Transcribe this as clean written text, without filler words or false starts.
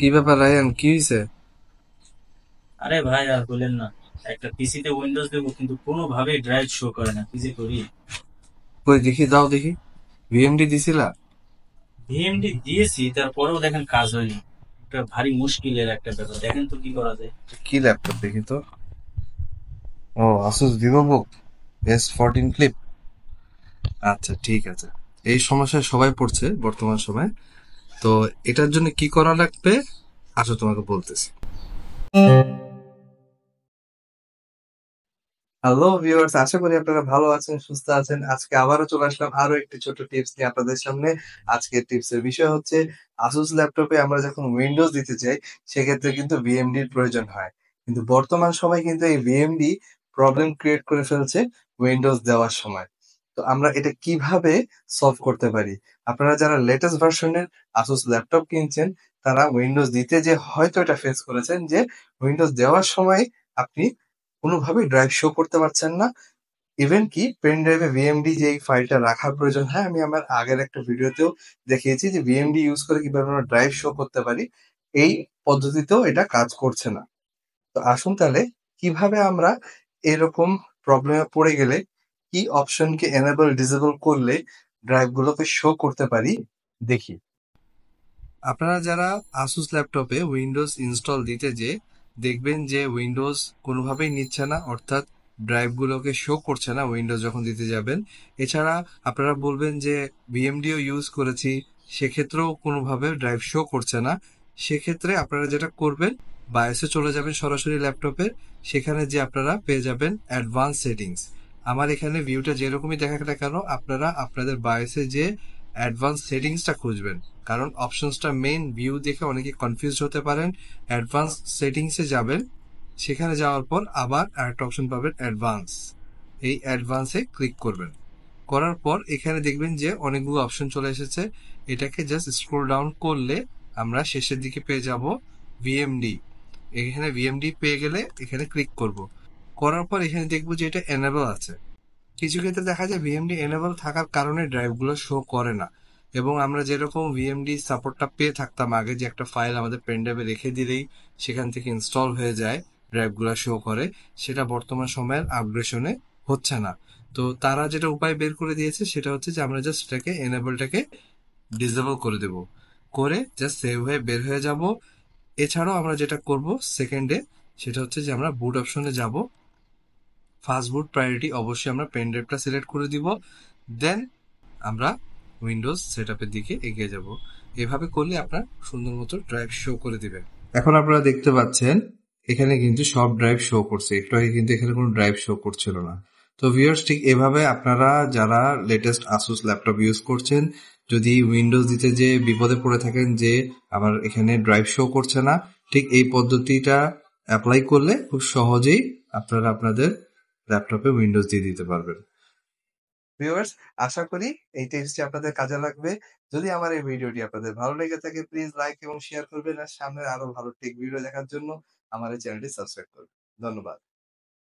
কি ব্যাপার রায়ান, কি হয়েছে? আরে ভাই আর বললেন না। একটা পিসিতে উইন্ডোজ দেবো কিন্তু কোনোভাবেই ড্রাইভ শো করে না, কি যে করি। কই দেখি, দাও দেখি। ভিএমডি দিছিলা? ভিএমডি দিয়েছি, তারপরেও দেখেন কাজ হয়নি। একটা ভারী মুশকিলের একটা ব্যাপার, দেখেন তো কি করা যায়। কি ল্যাপটপ দেখি তো। ও, আসুস ভিভোবুক S14 ফ্লিপ। আচ্ছা, ঠিক আছে। এই সমস্যায় সবাই পড়ছে বর্তমান সময়ে। তো এটার জন্য কি করা লাগবে, আসো তোমাকে বলতেছি। হ্যালো ভিউয়ার্স, আশা করি আপনারা ভালো আছেন, সুস্থ আছেন। আজকে আবারও চলে আসলাম আরো একটি ছোট টিপস নিয়ে আপনাদের সামনে। আজকের টিপসের বিষয় হচ্ছে, আসুস ল্যাপটপে আমরা যখন উইন্ডোজ দিতে চাই, সেক্ষেত্রে কিন্তু ভিএমডির প্রয়োজন হয়। কিন্তু বর্তমান সময় কিন্তু এই ভিএমডি প্রবলেম ক্রিয়েট করে ফেলছে উইন্ডোজ দেওয়ার সময়। তো আমরা এটা কিভাবে সলভ করতে পারি? আপনারা যারা লেটেস্ট ভার্সনের আসুস ল্যাপটপ কিনছেন, তারা উইন্ডোজ দিতে যে হয়তো এটা ফেস করেছেন যে উইন্ডোজ দেওয়ার সময় আপনি কোনোভাবেই ড্রাইভ শো করতে পারছেন না। ইভেন কি পেন ড্রাইভে ভিএমডি যে ফাইলটা রাখার প্রয়োজন হয়, আমি আমার আগের একটা ভিডিওতেও দেখিয়েছি যে ভিএমডি ইউজ করে কিভাবে আমরা ড্রাইভ শো করতে পারি। এই পদ্ধতিতেও এটা কাজ করছে না। তো আসুন তাহলে, কিভাবে আমরা এরকম প্রবলেমে পড়ে গেলে কি অপশনকে এনেবল ডিসেবল করলে ড্রাইভ গুলোকে শো করতে পারি, দেখি। আপনারা যারা আসুস ল্যাপটপে উইন্ডোজ ইনস্টল দিতে যে দেখবেন যে উইন্ডোজ কোনোভাবেই নিচ্ছে না, অর্থাৎ ড্রাইভগুলোকে শো করছে না উইন্ডোজ যখন দিতে যাবেন। এছাড়া আপনারা বলবেন যে ভিএমডিও ইউজ করেছি, সেক্ষেত্রেও কোনোভাবে ড্রাইভ শো করছে না। সেক্ষেত্রে আপনারা যেটা করবেন, বায়োসে চলে যাবেন সরাসরি ল্যাপটপের। সেখানে যে আপনারা পেয়ে যাবেন অ্যাডভান্স সেটিংস। আমার এখানে ভিউটা যেরকমই দেখাক না কেন, আপনারা আপনাদের বায়োসে যে অ্যাডভান্স সেটিংসটা খুঁজবেন। কারণ অপশনসটা মেইন ভিউ দেখে অনেকে কনফিউজ হতে পারেন। অ্যাডভান্স সেটিংসে যাবেন, সেখানে যাওয়ার পর আবার আরেকটা অপশন পাবেন অ্যাডভান্স। এই অ্যাডভান্সে ক্লিক করবেন। করার পর এখানে দেখবেন যে অনেকগুলো অপশন চলে এসেছে। এটাকে জাস্ট স্ক্রল ডাউন করলে আমরা শেষের দিকে পেয়ে যাব ভিএমডি। এখানে ভিএমডি পেয়ে গেলে এখানে ক্লিক করব। করার পর এখানে দেখবো যে এটা এনেবল আছে। কিছু ক্ষেত্রে দেখা যায় ভিএমডি এনেবল থাকার কারণে ড্রাইভগুলো শো করে না। এবং আমরা যেরকম ভিএমডি সাপোর্টটা পেয়ে থাকতাম আগে, যে একটা ফাইল আমাদের পেন ড্রাইভে রেখে দিলেই সেখান থেকে ইনস্টল হয়ে যায়, ড্রাইভগুলো শো করে, সেটা বর্তমান সময়ের আপগ্রেশনে হচ্ছে না। তো তারা যেটা উপায় বের করে দিয়েছে সেটা হচ্ছে যে আমরা জাস্ট এটাকে এনেবলটাকে ডিসেবল করে দেব, করে জাস্ট সেভ হয়ে বের হয়ে যাব। এছাড়াও আমরা যেটা করব সেকেন্ডে, সেটা হচ্ছে যে আমরা বুট অপশনে যাব। ফাস্ট বুট প্রায়োরিটি অবশ্যই আমরা পেন ড্রাইভটা সিলেক্ট করে দিব। দেন আমরা উইন্ডোজ সেটআপের দিকে এগিয়ে যাব। এভাবে করলে আপনার সুন্দর মতো ড্রাইভ শো করে দিবে। এখন আপনারা দেখতে পাচ্ছেন এখানে কিন্তু সব ড্রাইভ শো করছে, একটু আগে কিন্তু এখানে কোনো ড্রাইভ শো করছিল না। তো ভিউয়ার্স, ঠিক এভাবে আপনারা যারা লেটেস্ট আসুস ল্যাপটপ ইউজ করছেন, যদি উইন্ডোজ দিতে যে বিপদে পড়ে থাকেন যে আমার এখানে ড্রাইভ শো করছে না, ঠিক এই পদ্ধতিটা অ্যাপ্লাই করলে খুব সহজেই আপনারা আপনাদের ল্যাপটপে উইন্ডোজ দিয়ে দিতে পারবেন। ভিউয়ার্স, আশা করি এই টিপসটি আপনাদের কাজে লাগবে। যদি আমার এই ভিডিওটি আপনাদের ভালো লেগে থাকে, প্লিজ লাইক এবং শেয়ার করবেন। আর সামনের আরো ভালো টেক ভিডিও দেখার জন্য আমার এই চ্যানেলটি সাবস্ক্রাইব করবেন। ধন্যবাদ।